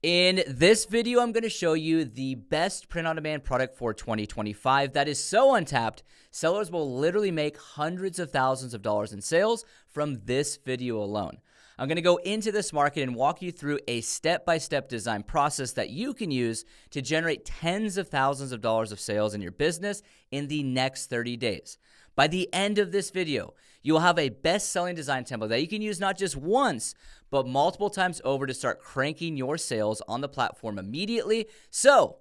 In this video, I'm going to show you the best print-on-demand product for 2025 that is so untapped, sellers will literally make hundreds of thousands of dollars in sales from this video alone. I'm going to go into this market and walk you through a step-by-step design process that you can use to generate tens of thousands of dollars of sales in your business in the next 30 days. By the end of this video, you will have a best-selling design template that you can use not just once, but multiple times over to start cranking your sales on the platform immediately. So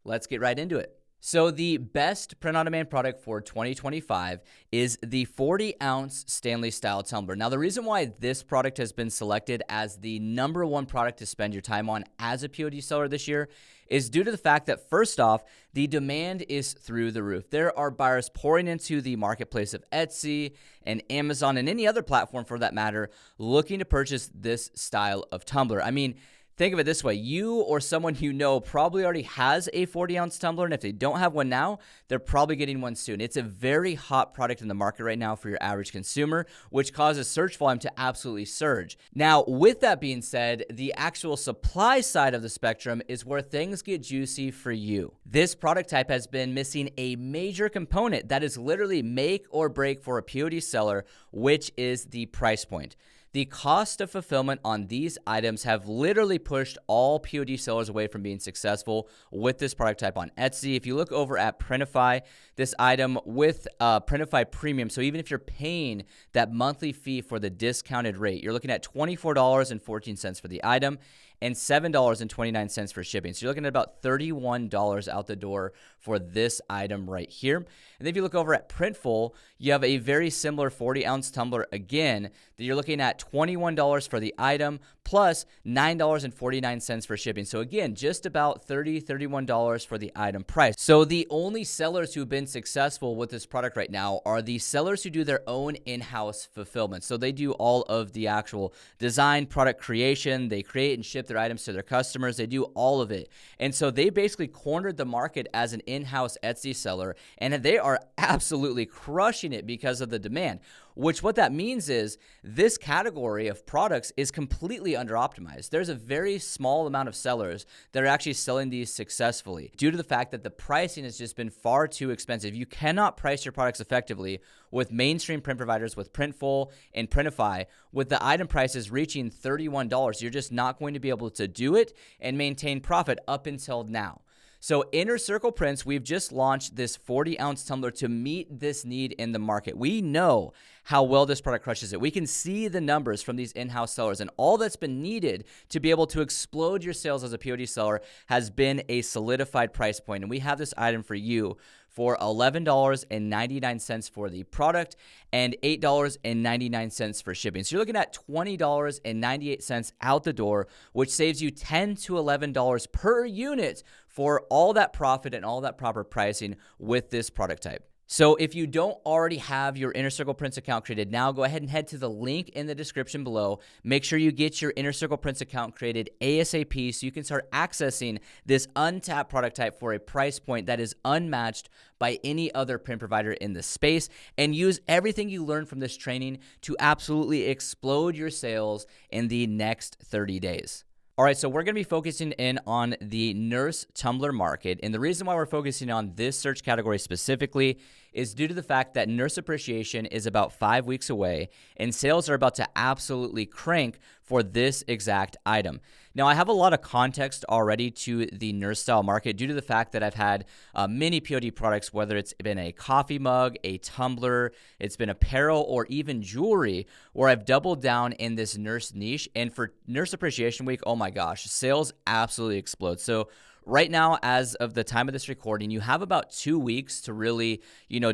let's get right into it. So the best print-on-demand product for 2025 is the 40-ounce Stanley style tumbler. Now, the reason why this product has been selected as the #1 product to spend your time on as a POD seller this year is due to the fact that, first off, the demand is through the roof. There are buyers pouring into the marketplace of Etsy and Amazon and any other platform for that matter, looking to purchase this style of tumbler. I mean, think of it this way. You or someone you know probably already has a 40-ounce tumbler, and if they don't have one now, they're probably getting one soon. It's a very hot product in the market right now for your average consumer, which causes search volume to absolutely surge. Now, with that being said, the actual supply side of the spectrum is where things get juicy for you. This product type has been missing a major component that is literally make or break for a POD seller, which is the price point. The cost of fulfillment on these items have literally pushed all POD sellers away from being successful with this product type on Etsy. If you look over at Printify, this item with Printify Premium, so even if you're paying that monthly fee for the discounted rate, you're looking at $24.14 for the item and $7.29 for shipping. So you're looking at about $31 out the door for this item right here. And then if you look over at Printful, you have a very similar 40-ounce tumbler again that you're looking at $21 for the item plus $9.49 for shipping. So again, just about $31 for the item price. So the only sellers who've been successful with this product right now are the sellers who do their own in-house fulfillment. So they do all of the actual design, product creation, they create and ship their items to their customers, they do all of it. And so they basically cornered the market as an in-house Etsy seller, and they are absolutely crushing it because of the demand. Which what that means is this category of products is completely under-optimized. There's a very small amount of sellers that are actually selling these successfully due to the fact that the pricing has just been far too expensive. You cannot price your products effectively with mainstream print providers, with Printful and Printify, with the item prices reaching $31. You're just not going to be able to do it and maintain profit up until now. So Inner Circle Prints, we've just launched this 40-ounce tumbler to meet this need in the market. We know how well this product crushes it. We can see the numbers from these in-house sellers, and all that's been needed to be able to explode your sales as a POD seller has been a solidified price point. And we have this item for you for $11.99 for the product and $8.99 for shipping. So you're looking at $20.98 out the door, which saves you $10 to $11 per unit for all that profit and all that proper pricing with this product type. So if you don't already have your Inner Circle Prints account created now, go ahead and head to the link in the description below. Make sure you get your Inner Circle Prints account created ASAP so you can start accessing this untapped product type for a price point that is unmatched by any other print provider in the space, and use everything you learned from this training to absolutely explode your sales in the next 30 days. All right, so we're going to be focusing in on the nurse tumbler market, and the reason why we're focusing on this search category specifically is due to the fact that nurse appreciation is about 5 weeks away, and sales are about to absolutely crank for this exact item. Now, I have a lot of context already to the nurse style market due to the fact that I've had many POD products, whether it's been a coffee mug, a tumbler, it's been apparel, or even jewelry, where I've doubled down in this nurse niche. And for Nurse Appreciation Week, oh my gosh, sales absolutely explode. So right now, as of the time of this recording, you have about 2 weeks to really,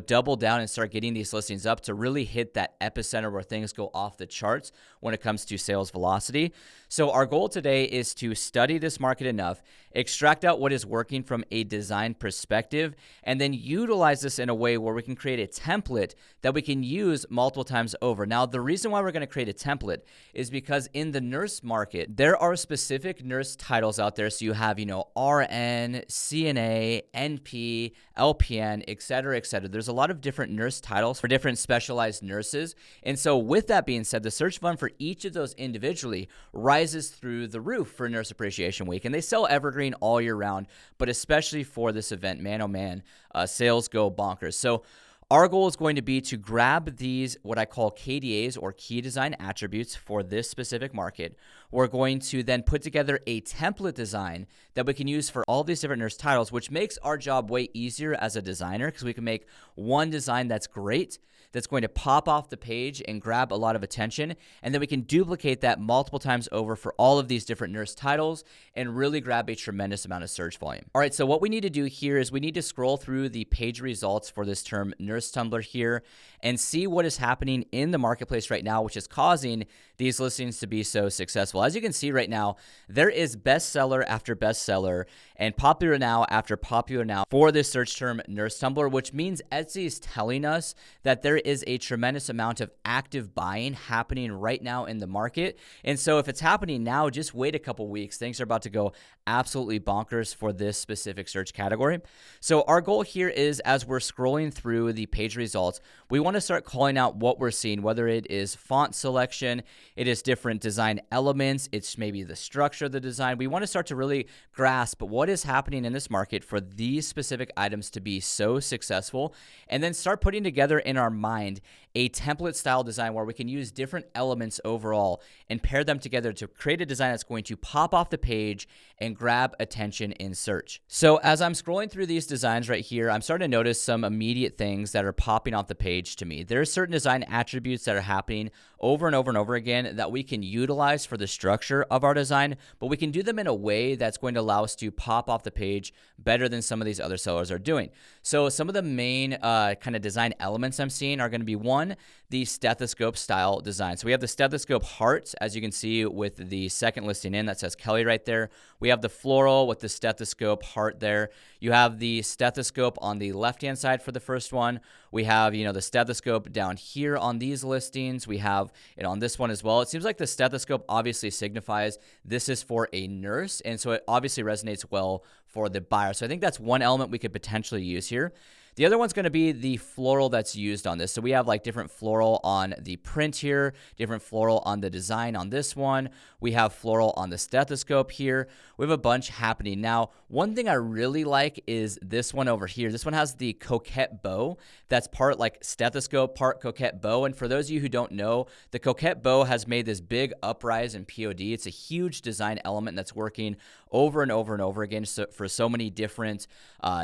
double down and start getting these listings up to really hit that epicenter where things go off the charts when it comes to sales velocity. So our goal today is to study this market enough, extract out what is working from a design perspective, and then utilize this in a way where we can create a template that we can use multiple times over. Now, the reason why we're going to create a template is because in the nurse market, there are specific nurse titles out there. So you have, RN, CNA, NP, LPN, et cetera, et cetera. There's a lot of different nurse titles for different specialized nurses. And so with that being said, the search fund for each of those individually rises rises through the roof for Nurse Appreciation Week. And they sell evergreen all year round, but especially for this event, man, oh man, sales go bonkers. So our goal is going to be to grab these, what I call KDAs or key design attributes for this specific market. We're going to then put together a template design that we can use for all these different nurse titles, which makes our job way easier as a designer because we can make one design that's great, that's going to pop off the page and grab a lot of attention. And then we can duplicate that multiple times over for all of these different nurse titles and really grab a tremendous amount of search volume. All right, so what we need to do here is we need to scroll through the page results for this term nurse tumbler here and see what is happening in the marketplace right now, which is causing these listings to be so successful. As you can see right now, there is bestseller after bestseller and popular now after popular now for this search term nurse tumbler, which means Etsy is telling us that there is a tremendous amount of active buying happening right now in the market. And so if it's happening now, just wait a couple weeks. Things are about to go absolutely bonkers for this specific search category. So our goal here is, as we're scrolling through the page results, we want to start calling out what we're seeing, whether it is font selection, it is different design elements, it's maybe the structure of the design. We want to start to really grasp what is happening in this market for these specific items to be so successful, and then start putting together in our mind a template style design where we can use different elements overall and pair them together to create a design that's going to pop off the page and grab attention in search. So as I'm scrolling through these designs right here, I'm starting to notice some immediate things that are popping off the page to me. There are certain design attributes that are happening over and over and over again that we can utilize for the structure of our design, but we can do them in a way that's going to allow us to pop off the page better than some of these other sellers are doing. So some of the main kind of design elements I'm seeing are going to be, one, the stethoscope style design. So we have the stethoscope heart, as you can see with the second listing in that says Kelly right there. We have the floral with the stethoscope heart there. You have the stethoscope on the left-hand side for the first one. We have, the stethoscope down here on these listings. We have it on this one as well. It seems like the stethoscope obviously signifies this is for a nurse, and so it obviously resonates well for the buyer. So I think that's one element we could potentially use here. The other one's going to be the floral that's used on this. So we have like different floral on the print here, different floral on the design on this one. We have floral on the stethoscope here. We have a bunch happening. Now, one thing I really like is this one over here. This one has the coquette bow. That's part like stethoscope, part coquette bow. And for those of you who don't know, the coquette bow has made this big uprise in POD. It's a huge design element that's working over and over and over again for so many different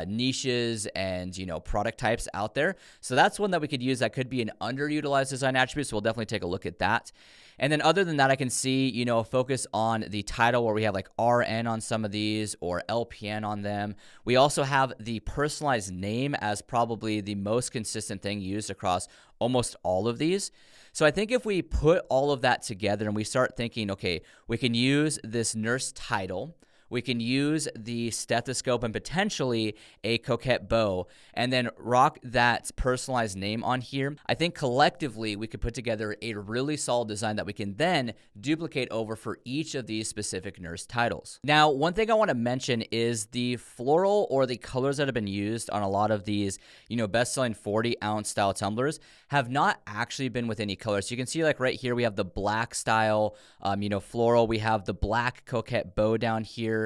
niches and, product types out there. So that's one that we could use that could be an underutilized design attribute. So we'll definitely take a look at that. And then other than that, I can see, focus on the title where we have like RN on some of these or LPN on them. We also have the personalized name as probably the most consistent thing used across almost all of these. So I think if we put all of that together and we start thinking, okay, we can use this nurse title, we can use the stethoscope and potentially a coquette bow and then rock that personalized name on here. I think collectively we could put together a really solid design that we can then duplicate over for each of these specific nurse titles. Now, one thing I want to mention is the floral or the colors that have been used on a lot of these, best-selling 40-ounce style tumblers have not actually been with any colors. So you can see like right here, we have the black style, floral. We have the black coquette bow down here.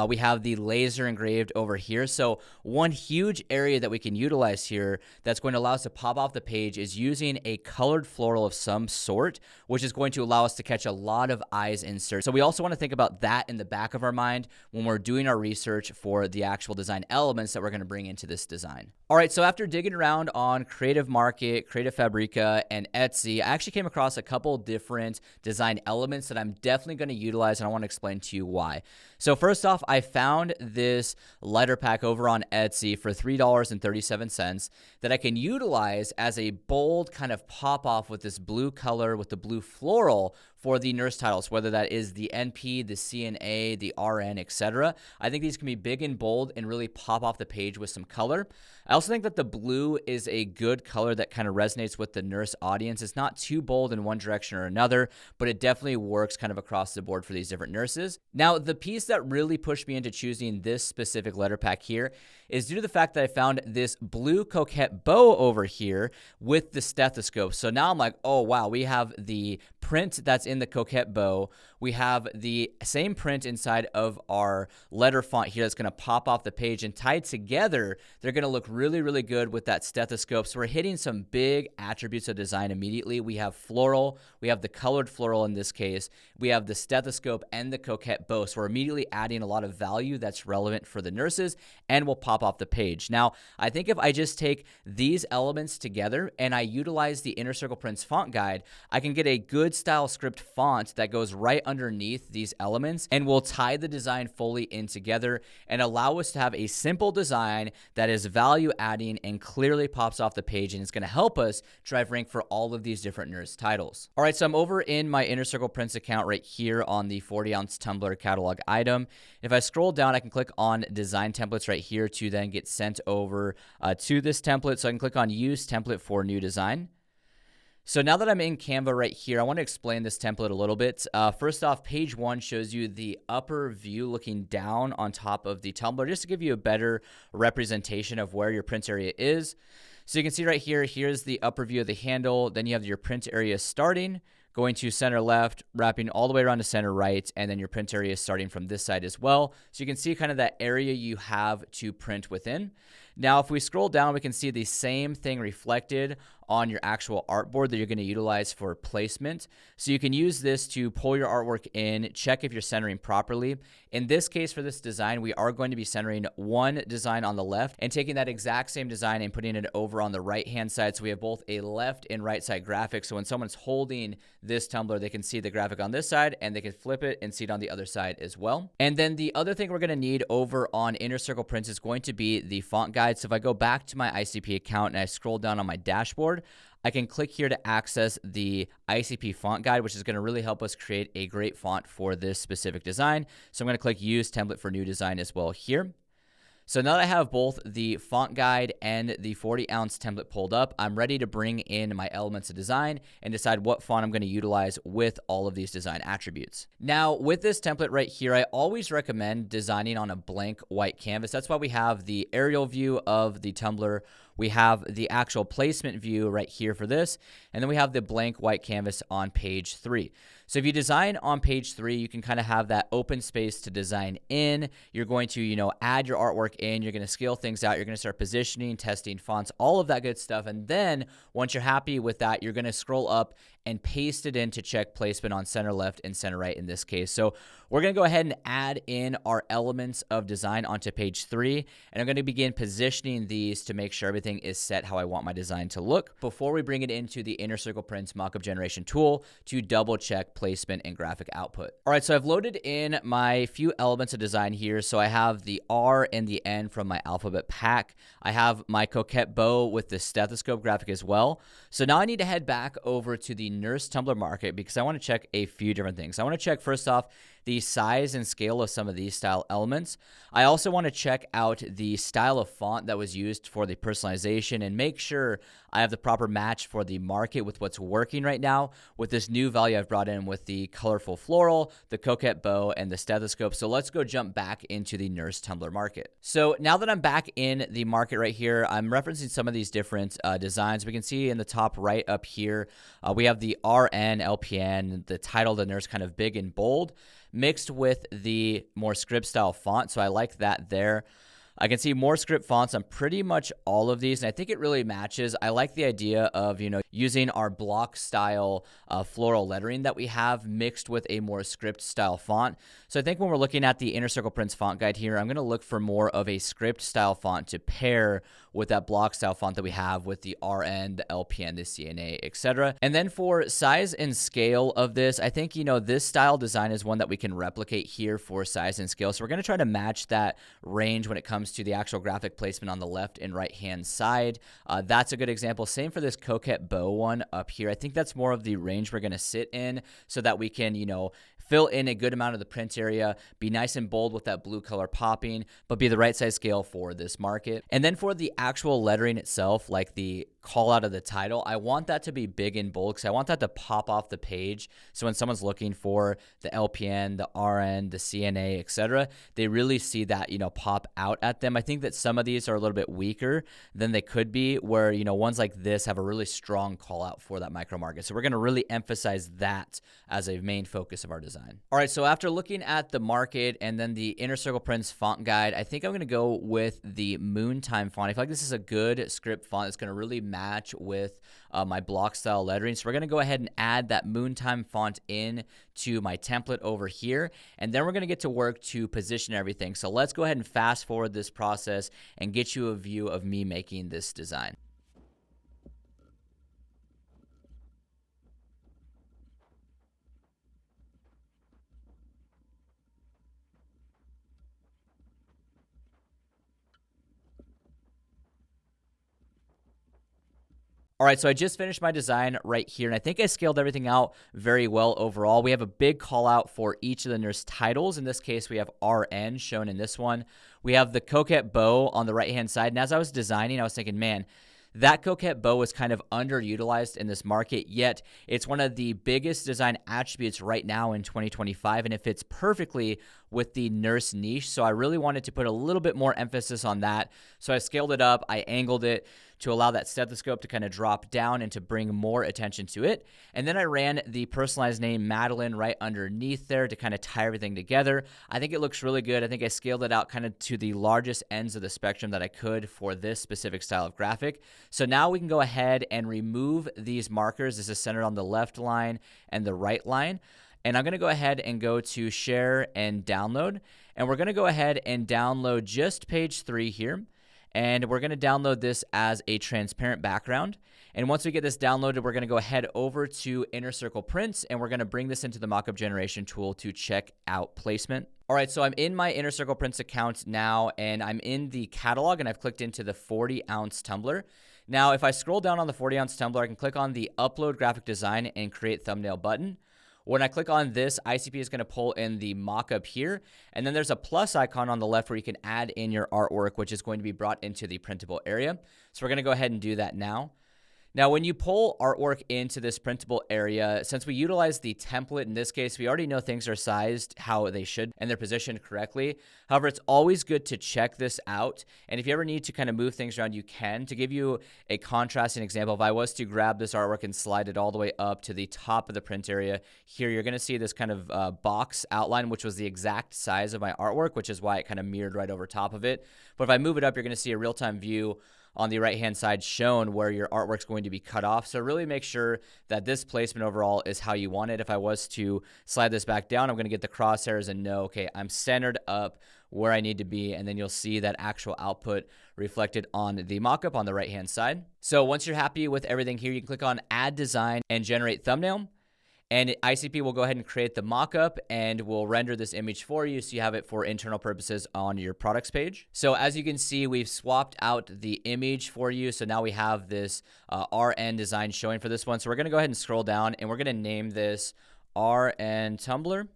We have the laser engraved over here. So one huge area that we can utilize here that's going to allow us to pop off the page is using a colored floral of some sort, which is going to allow us to catch a lot of eyes in search. So we also want to think about that in the back of our mind when we're doing our research for the actual design elements that we're going to bring into this design. All right, so after digging around on Creative Market, Creative Fabrica, and Etsy, I actually came across a couple different design elements that I'm definitely going to utilize, and I want to explain to you why. So first off, I found this letter pack over on Etsy for $3.37 that I can utilize as a bold kind of pop-off with this blue color with the blue floral for the nurse titles, whether that is the NP, the CNA, the RN, etc. I think these can be big and bold and really pop off the page with some color. I also think that the blue is a good color that kind of resonates with the nurse audience. It's not too bold in one direction or another, but it definitely works kind of across the board for these different nurses. Now, the piece that really pushed me into choosing this specific letter pack here is due to the fact that I found this blue coquette bow over here with the stethoscope. So now I'm like, oh wow, we have the print that's in the coquette bow. we have the same print inside of our letter font here that's going to pop off the page, and tied together, they're going to look really, really good with that stethoscope. So we're hitting some big attributes of design immediately. We have floral, we have the colored floral in this case, we have the stethoscope and the coquette bow. So we're immediately adding a lot of value that's relevant for the nurses and will pop off the page. Now, I think if I just take these elements together and I utilize the Inner Circle Prints font guide, I can get a good style script font that goes right underneath these elements and will tie the design fully in together and allow us to have a simple design that is value adding and clearly pops off the page, and it's going to help us drive rank for all of these different nurse titles. All right, so I'm over in my Inner Circle Prints account right here on the 40-ounce tumbler catalog item. If I scroll down, I can click on design templates right here to then get sent over to this template. So I can click on use template for new design. So now that I'm in Canva right here, I want to explain this template a little bit. First off, page 1 shows you the upper view looking down on top of the tumbler, just to give you a better representation of where your print area is. So you can see right here, here's the upper view of the handle. Then you have your print area starting, going to center left, wrapping all the way around to center right, and then your print area is starting from this side as well. So you can see kind of that area you have to print within. Now, if we scroll down, we can see the same thing reflected on your actual artboard that you're going to utilize for placement. So you can use this to pull your artwork in, check if you're centering properly. In this case, for this design, we are going to be centering one design on the left and taking that exact same design and putting it over on the right-hand side. So we have both a left and right side graphic. So when someone's holding this tumbler, they can see the graphic on this side and they can flip it and see it on the other side as well. And then the other thing we're going to need over on Inner Circle Prints is going to be the font guide. So if I go back to my ICP account and I scroll down on my dashboard, I can click here to access the ICP font guide, which is going to really help us create a great font for this specific design. So I'm going to click use template for new design as well here. So now that I have both the font guide and the 40-ounce template pulled up, I'm ready to bring in my elements of design and decide what font I'm going to utilize with all of these design attributes. Now, with this template right here, I always recommend designing on a blank white canvas. That's why we have the aerial view of the tumbler. We have the actual placement view right here for this, and then we have the blank white canvas on page 3. So if you design on page 3, you can kind of have that open space to design in. You're going to, add your artwork in. You're going to scale things out. You're going to start positioning, testing fonts, all of that good stuff. And then once you're happy with that, you're going to scroll up and paste it in to check placement on center left and center right in this case. So we're going to go ahead and add in our elements of design onto page 3, and I'm going to begin positioning these to make sure everything is set how I want my design to look before we bring it into the Inner Circle Prints mockup generation tool to double check placement and graphic output. All right, so I've loaded in my few elements of design here. So I have the R and the N from my alphabet pack. I have my coquette bow with the stethoscope graphic as well. So now I need to head back over to the Nurse Tumbler Market because I want to check a few different things. I want to check first off the size and scale of some of these style elements. I also want to check out the style of font that was used for the personalization and make sure I have the proper match for the market with what's working right now with this new value I've brought in with the colorful floral, the coquette bow, and the stethoscope. So let's go jump back into the Nurse Tumbler Market. So now that I'm back in the market right here, I'm referencing some of these different designs. We can see in the top right up here, we have the RN, LPN, the title of the nurse kind of big and bold, mixed with the more script style font. So I like that there. I can see more script fonts on pretty much all of these, and I think it really matches. I like the idea of, using our block style floral lettering that we have mixed with a more script style font. So I think when we're looking at the Inner Circle Prints font guide here, I'm going to look for more of a script style font to pair with that block style font that we have with the RN, the LPN, the CNA, etc. And then for size and scale of this, I think, this style design is one that we can replicate here for size and scale. So we're going to try to match that range when it comes to the actual graphic placement on the left and right hand side. That's a good example. Same for this coquette bow one up here. I think that's more of the range we're going to sit in so that we can, fill in a good amount of the print area, be nice and bold with that blue color popping, but be the right size scale for this market. And then for the actual lettering itself, like the call out of the title, I want that to be big and bold because I want that to pop off the page. So when someone's looking for the LPN, the RN, the CNA, etc., they really see that, pop out at them. I think that some of these are a little bit weaker than they could be, where, ones like this have a really strong call out for that micro market. So we're going to really emphasize that as a main focus of our design. All right, so after looking at the market and then the Inner Circle Prince font guide, I think I'm going to go with the Moontime font. I feel like this is a good script font that's going to really match with my block style lettering. So we're going to go ahead and add that Moontime font in to my template over here, and then we're going to get to work to position everything. So let's go ahead and fast forward this process and get you a view of me making this design. All right, so I just finished my design right here, and I think I scaled everything out very well overall. We have a big call out for each of the nurse titles. In this case, we have RN shown in this one. We have the coquette bow on the right-hand side, and as I was designing, I was thinking, man, that coquette bow is kind of underutilized in this market, yet it's one of the biggest design attributes right now in 2025, and it fits perfectly with the nurse niche. So I really wanted to put a little bit more emphasis on that. So I scaled it up, I angled it to allow that stethoscope to kind of drop down and to bring more attention to it. And then I ran the personalized name Madeline right underneath there to kind of tie everything together. I think it looks really good. I think I scaled it out kind of to the largest ends of the spectrum that I could for this specific style of graphic. So now we can go ahead and remove these markers. This is centered on the left line and the right line. And I'm going to go ahead and go to share and download. And we're going to go ahead and download just page 3 here. And we're going to download this as a transparent background. And once we get this downloaded, we're going to go ahead over to Inner Circle Prints, and we're going to bring this into the mockup generation tool to check out placement. All right, so I'm in my Inner Circle Prints account now, and I'm in the catalog, and I've clicked into the 40-ounce tumbler. Now, if I scroll down on the 40-ounce tumbler, I can click on the Upload Graphic Design and Create Thumbnail button. When I click on this, ICP is going to pull in the mockup here, and then there's a plus icon on the left where you can add in your artwork, which is going to be brought into the printable area. So we're going to go ahead and do that now. Now, when you pull artwork into this printable area, since we utilize the template in this case, we already know things are sized how they should and they're positioned correctly. However, it's always good to check this out. And if you ever need to kind of move things around, you can. To give you a contrasting example, if I was to grab this artwork and slide it all the way up to the top of the print area, here you're going to see this kind of box outline, which was the exact size of my artwork, which is why it kind of mirrored right over top of it. But if I move it up, you're going to see a real-time view on the right-hand side shown where your artwork's going to be cut off. So really make sure that this placement overall is how you want it. If I was to slide this back down, I'm going to get the crosshairs and know, okay, I'm centered up where I need to be, and then you'll see that actual output reflected on the mockup on the right-hand side. So once you're happy with everything here, you can click on Add Design and Generate Thumbnail. And ICP will go ahead and create the mockup and will render this image for you so you have it for internal purposes on your products page. So as you can see, we've swapped out the image for you. So now we have this RN design showing for this one. So we're going to go ahead and scroll down, and we're going to name this RN Tumbler.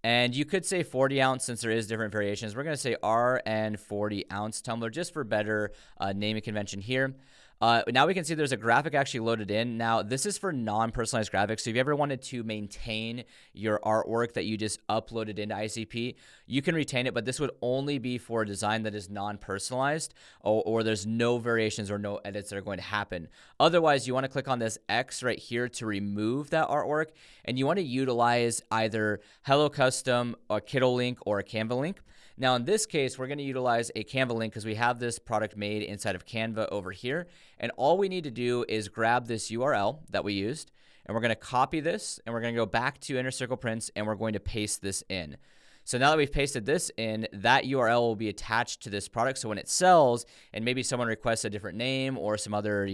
And you could say 40 ounce since there is different variations. We're going to say RN 40 ounce tumbler just for better naming convention here. Now we can see there's a graphic actually loaded in. Now, this is for non-personalized graphics. So if you ever wanted to maintain your artwork that you just uploaded into ICP, you can retain it, but this would only be for a design that is non-personalized or there's no variations or no edits that are going to happen. Otherwise, you want to click on this X right here to remove that artwork, and you want to utilize either Hello Custom, a Kiddo link, or a Canva link. Now, in this case, we're going to utilize a Canva link because we have this product made inside of Canva over here. And all we need to do is grab this URL that we used, and we're going to copy this, and we're going to go back to Inner Circle Prints, and we're going to paste this in. So now that we've pasted this in, that URL will be attached to this product. So when it sells and maybe someone requests a different name or some other,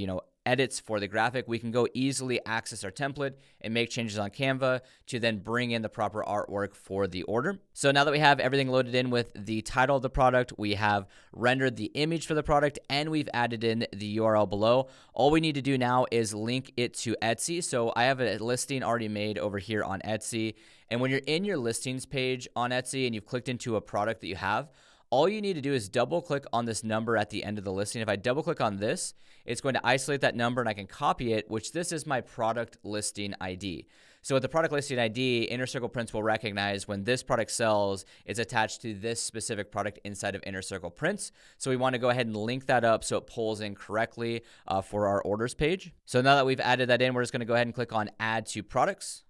edits for the graphic, we can go easily access our template and make changes on Canva to then bring in the proper artwork for the order. So now that we have everything loaded in with the title of the product, we have rendered the image for the product, and we've added in the URL below. All we need to do now is link it to Etsy. So I have a listing already made over here on Etsy. And when you're in your listings page on Etsy and you've clicked into a product that you have, all you need to do is double click on this number at the end of the listing. If I double click on this, it's going to isolate that number and I can copy it, which this is my product listing ID. So with the product listing ID, Inner Circle Prints will recognize when this product sells, it's attached to this specific product inside of Inner Circle Prints. So we want to go ahead and link that up so it pulls in correctly for our orders page. So now that we've added that in, we're just going to go ahead and click on Add to Products.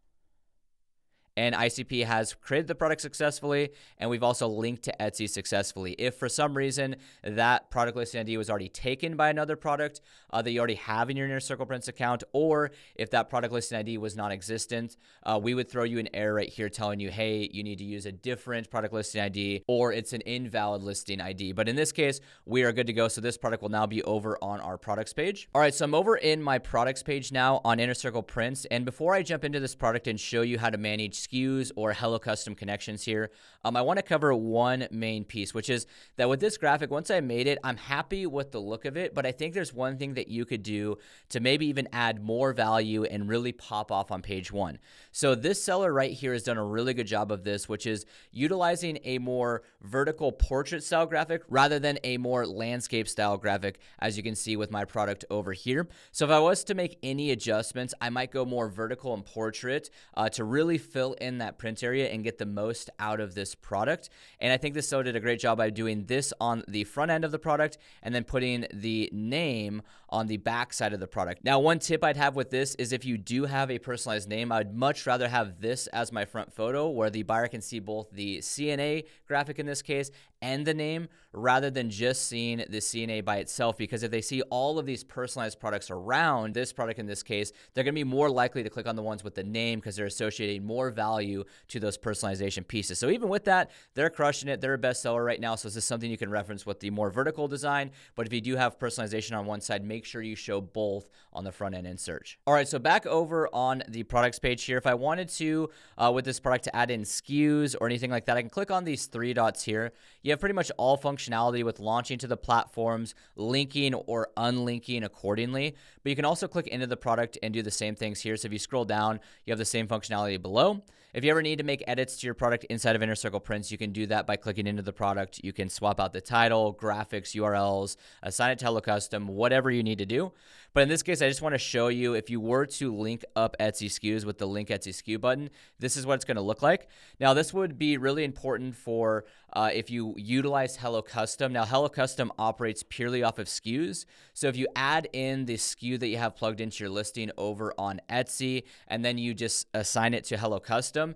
And ICP has created the product successfully, and we've also linked to Etsy successfully. If for some reason that product listing ID was already taken by another product that you already have in your Inner Circle Prints account, or if that product listing ID was non-existent, we would throw you an error right here telling you, hey, you need to use a different product listing ID, or it's an invalid listing ID. But in this case, we are good to go. So this product will now be over on our products page. All right, so I'm over in my products page now on Inner Circle Prints. And before I jump into this product and show you how to manage SKUs or Hello Custom connections here, I want to cover one main piece, which is that with this graphic, once I made it, I'm happy with the look of it, but I think there's one thing that you could do to maybe even add more value and really pop off on page one. So this seller right here has done a really good job of this, which is utilizing a more vertical portrait style graphic rather than a more landscape style graphic, as you can see with my product over here. So if I was to make any adjustments, I might go more vertical and portrait to really fill in that print area and get the most out of this product. And I think this seller did a great job by doing this on the front end of the product and then putting the name on the back side of the product. Now, one tip I'd have with this is if you do have a personalized name, I would much rather have this as my front photo where the buyer can see both the CNA graphic in this case and the name rather than just seeing the CNA by itself, because if they see all of these personalized products around this product in this case, they're going to be more likely to click on the ones with the name because they're associating more value to those personalization pieces. So even with that, they're crushing it. They're a bestseller right now. So this is something you can reference with the more vertical design. But if you do have personalization on one side, make sure you show both on the front end in search. All right, so back over on the products page here, if I wanted to, with this product, to add in SKUs or anything like that, I can click on these three dots here. You have pretty much all functionality with launching to the platforms, linking or unlinking accordingly. But you can also click into the product and do the same things here. So if you scroll down, you have the same functionality below. If you ever need to make edits to your product inside of Inner Circle Prints, you can do that by clicking into the product. You can swap out the title, graphics, URLs, assign it to Hello Custom, whatever you need to do. But in this case, I just want to show you if you were to link up Etsy SKUs with the Link Etsy SKU button, this is what it's going to look like. Now, this would be really important for if you utilize Hello Custom. Now, Hello Custom operates purely off of SKUs. So if you add in the SKU that you have plugged into your listing over on Etsy, and then you just assign it to Hello Custom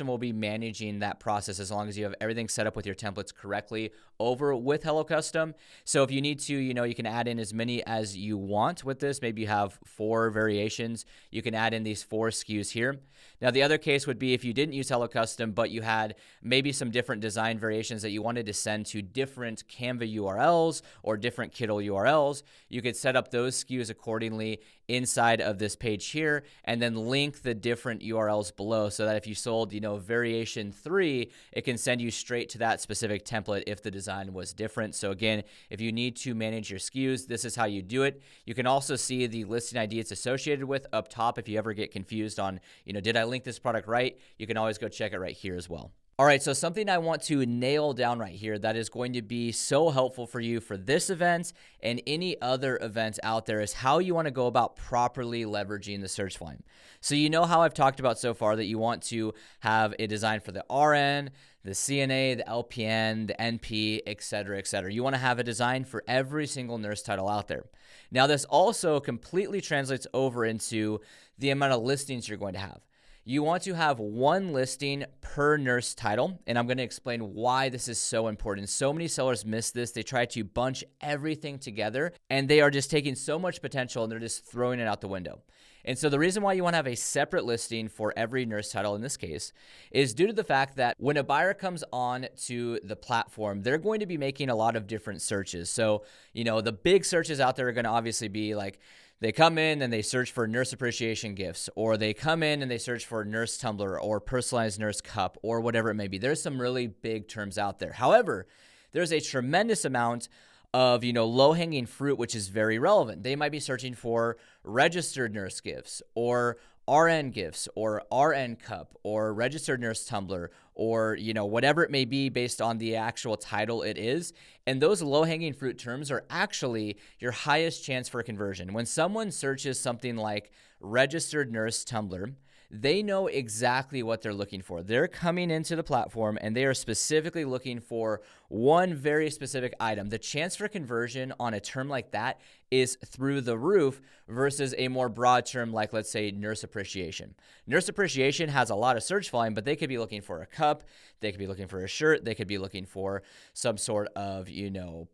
will be managing that process as long as you have everything set up with your templates correctly over with Hello Custom. So if you need to, you can add in as many as you want with this. Maybe you have 4 variations. You can add in these 4 SKUs here. Now, the other case would be if you didn't use Hello Custom, but you had maybe some different design variations that you wanted to send to different Canva URLs or different Kittle URLs, you could set up those SKUs accordingly inside of this page here and then link the different URLs below so that if you sold, variation 3, it can send you straight to that specific template if the design was different. So again, if you need to manage your SKUs, this is how you do it. You can also see the listing ID it's associated with up top if you ever get confused on, did I link this product right? You can always go check it right here as well. All right, so something I want to nail down right here that is going to be so helpful for you for this event and any other events out there is how you want to go about properly leveraging the search volume. So you know how I've talked about so far that you want to have a design for the RN, the CNA, the LPN, the NP, et cetera, et cetera. You want to have a design for every single nurse title out there. Now, this also completely translates over into the amount of listings you're going to have. You want to have one listing per nurse title, and I'm going to explain why this is so important. So many sellers miss this. They try to bunch everything together, and they are just taking so much potential, and they're just throwing it out the window. And so the reason why you want to have a separate listing for every nurse title in this case is due to the fact that when a buyer comes on to the platform, they're going to be making a lot of different searches. So, the big searches out there are going to obviously be like, they come in and they search for nurse appreciation gifts, or they come in and they search for nurse tumbler or personalized nurse cup or whatever it may be. There's some really big terms out there. However, there's a tremendous amount of, low-hanging fruit, which is very relevant. They might be searching for registered nurse gifts or RN gifts or RN cup or registered nurse tumbler or, whatever it may be based on the actual title it is. And those low-hanging fruit terms are actually your highest chance for conversion. When someone searches something like registered nurse tumbler, they know exactly what they're looking for. They're coming into the platform and they are specifically looking for one very specific item. The chance for conversion on a term like that is through the roof versus a more broad term like, let's say, nurse appreciation. Nurse appreciation has a lot of search volume, but they could be looking for a cup, they could be looking for a shirt, they could be looking for some sort of,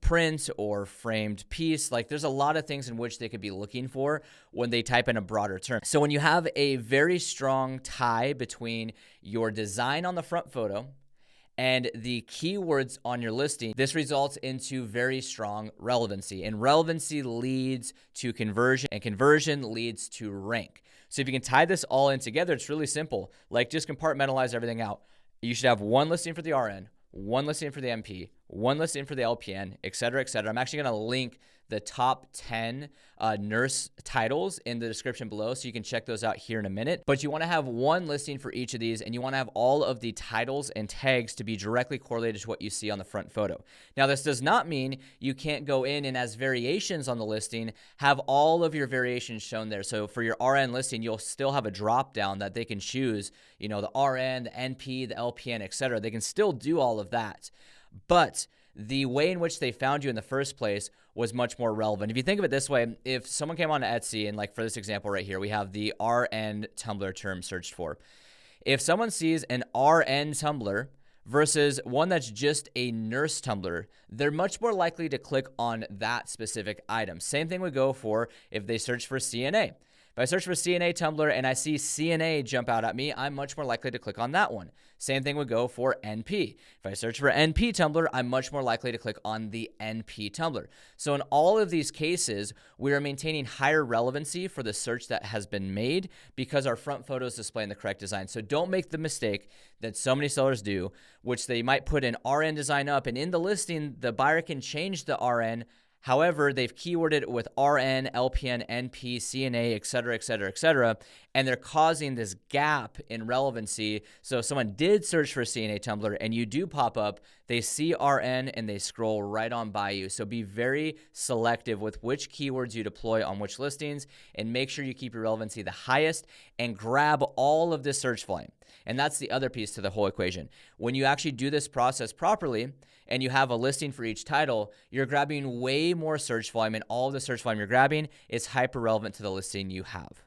print or framed piece. Like there's a lot of things in which they could be looking for when they type in a broader term. So when you have a very strong tie between your design on the front photo and the keywords on your listing, this results into very strong relevancy. And relevancy leads to conversion, and conversion leads to rank. So if you can tie this all in together, it's really simple. Like just compartmentalize everything out. You should have one listing for the RN, one listing for the MP, one listing for the LPN, et cetera, et cetera. I'm actually going to link the top 10 nurse titles in the description below, so you can check those out here in a minute. But you want to have one listing for each of these, and you want to have all of the titles and tags to be directly correlated to what you see on the front photo. Now, this does not mean you can't go in and as variations on the listing, have all of your variations shown there. So for your RN listing, you'll still have a drop down that they can choose, the RN, the NP, the LPN, et cetera. They can still do all of that. But the way in which they found you in the first place was much more relevant. If you think of it this way, if someone came on Etsy, and like for this example right here, we have the RN tumbler term searched for. If someone sees an RN tumbler versus one that's just a nurse tumbler, they're much more likely to click on that specific item. Same thing would go for if they search for CNA. If I search for CNA tumbler and I see CNA jump out at me, I'm much more likely to click on that one. Same thing would go for NP. If I search for NP tumbler, I'm much more likely to click on the NP tumbler. So in all of these cases, we are maintaining higher relevancy for the search that has been made because our front photos display in the correct design. So don't make the mistake that so many sellers do, which they might put an RN design up, and in the listing, the buyer can change the RN. However, they've keyworded it with RN, LPN, NP, CNA, et cetera, et cetera, et cetera, and they're causing this gap in relevancy. So if someone did search for CNA tumbler and you do pop up, they see RN and they scroll right on by you. So be very selective with which keywords you deploy on which listings, and make sure you keep your relevancy the highest and grab all of this search volume. And that's the other piece to the whole equation. When you actually do this process properly and you have a listing for each title, you're grabbing way more search volume, and all of the search volume you're grabbing is hyper relevant to the listing you have.